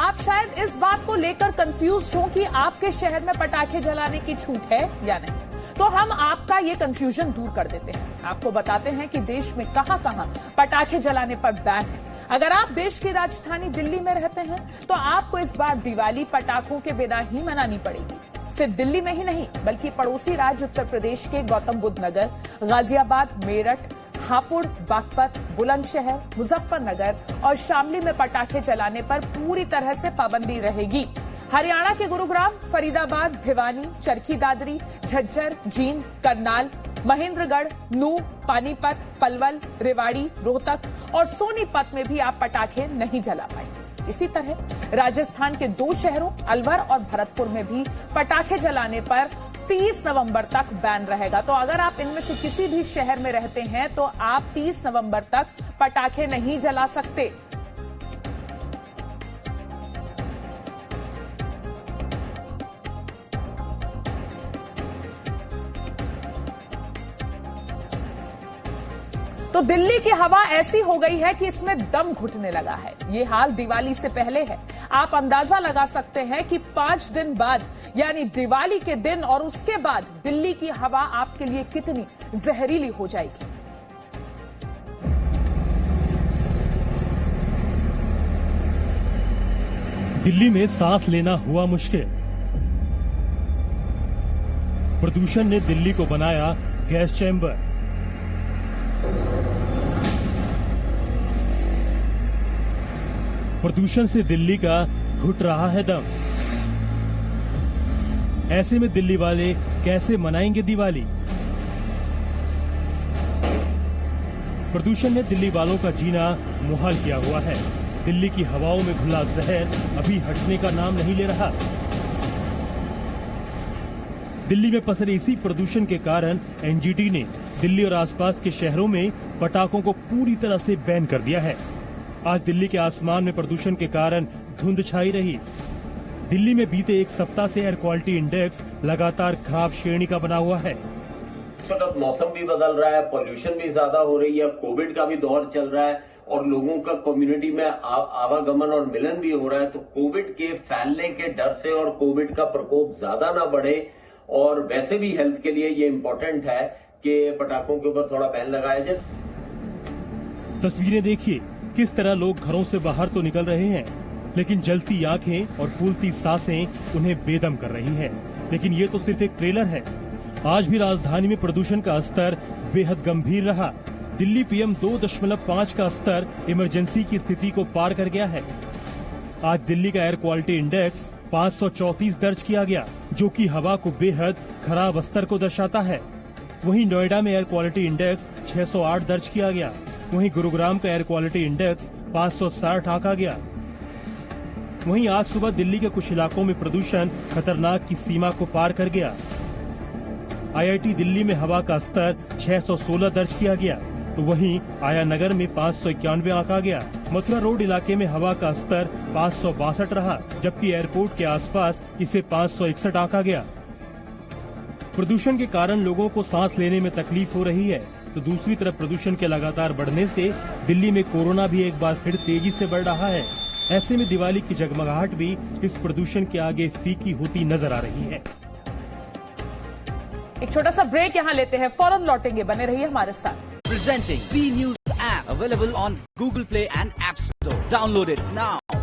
आप शायद इस बात को लेकर कंफ्यूज हो कि आपके शहर में पटाखे जलाने की छूट है या नहीं, तो हम आपका ये कंफ्यूजन दूर कर देते हैं। आपको बताते हैं कि देश में कहां-कहां पटाखे जलाने पर बैन है। अगर आप देश की राजधानी दिल्ली में रहते हैं तो आपको इस बार दिवाली पटाखों के बिना ही मनानी पड़ेगी। सिर्फ दिल्ली में ही नहीं बल्कि पड़ोसी राज्य उत्तर प्रदेश के गौतम बुद्ध नगर, गाजियाबाद, मेरठ, हापुड़, बागपत, बुलंदशहर, मुजफ्फरनगर और शामली में पटाखे जलाने पर पूरी तरह से पाबंदी रहेगी। हरियाणा के गुरुग्राम, फरीदाबाद, भिवानी, चरखी दादरी, झज्जर, जींद, करनाल, महेंद्रगढ़, नूह, पानीपत, पलवल, रेवाड़ी, रोहतक और सोनीपत में भी आप पटाखे नहीं जला पाएंगे। इसी तरह राजस्थान के 2 शहरों अलवर और भरतपुर में भी पटाखे जलाने पर 30 नवंबर तक बैन रहेगा। तो अगर आप इनमें से किसी भी शहर में रहते हैं तो आप 30 नवंबर तक पटाखे नहीं जला सकते। तो दिल्ली की हवा ऐसी हो गई है कि इसमें दम घुटने लगा है। ये हाल दिवाली से पहले है। आप अंदाजा लगा सकते हैं कि 5 दिन बाद यानी दिवाली के दिन और उसके बाद दिल्ली की हवा आपके लिए कितनी जहरीली हो जाएगी। दिल्ली में सांस लेना हुआ मुश्किल। प्रदूषण ने दिल्ली को बनाया गैस चैम्बर। प्रदूषण से दिल्ली का घुट रहा है दम। ऐसे में दिल्ली वाले कैसे मनाएंगे दिवाली? प्रदूषण ने दिल्ली वालों का जीना मुहाल किया हुआ है। दिल्ली की हवाओं में घुला जहर अभी हटने का नाम नहीं ले रहा। दिल्ली में पसरे इसी प्रदूषण के कारण एनजीटी ने दिल्ली और आसपास के शहरों में पटाखों को पूरी तरह से बैन कर दिया है। आज दिल्ली के आसमान में प्रदूषण के कारण धुंध छाई रही। दिल्ली में बीते एक सप्ताह से एयर क्वालिटी इंडेक्स लगातार खराब श्रेणी का बना हुआ है। इस वक्त मौसम भी बदल रहा है, पॉल्यूशन भी ज्यादा हो रही है, कोविड का भी दौर चल रहा है और लोगों का कम्युनिटी में आवागमन और मिलन भी हो रहा है। तो कोविड के फैलने के डर से और कोविड का प्रकोप ज्यादा ना बढ़े और वैसे भी हेल्थ के लिए ये इम्पोर्टेंट है कि पटाखों के ऊपर थोड़ा बैन लगाया जाए। तस्वीरें देखिए, किस तरह लोग घरों से बाहर तो निकल रहे हैं लेकिन जलती आंखें और फूलती सांसें उन्हें बेदम कर रही हैं। लेकिन ये तो सिर्फ एक ट्रेलर है। आज भी राजधानी में प्रदूषण का स्तर बेहद गंभीर रहा। दिल्ली पीएम 2.5 का स्तर इमरजेंसी की स्थिति को पार कर गया है। आज दिल्ली का एयर क्वालिटी इंडेक्स 534 दर्ज किया गया, जो कि हवा को बेहद खराब स्तर को दर्शाता है। वहीं नोएडा में एयर क्वालिटी इंडेक्स 608 दर्ज किया गया। वहीं गुरुग्राम का एयर क्वालिटी इंडेक्स 560 आंका गया। वहीं आज सुबह दिल्ली के कुछ इलाकों में प्रदूषण खतरनाक की सीमा को पार कर गया। आईआईटी दिल्ली में हवा का स्तर 616 दर्ज किया गया, तो वहीं आया नगर में 591 आंका गया। मथुरा रोड इलाके में हवा का स्तर 562 रहा, जबकि एयरपोर्ट के आसपास इसे 561 आंका गया। प्रदूषण के कारण लोगों को सांस लेने में तकलीफ हो रही है, तो दूसरी तरफ प्रदूषण के लगातार बढ़ने से दिल्ली में कोरोना भी एक बार फिर तेजी से बढ़ रहा है। ऐसे में दिवाली की जगमगाहट भी इस प्रदूषण के आगे फीकी होती नजर आ रही है। एक छोटा सा ब्रेक यहाँ लेते हैं, फौरन लौटेंगे, बने रहिए हमारे साथ। Presenting B News app available on Google Play and App Store. Download it now.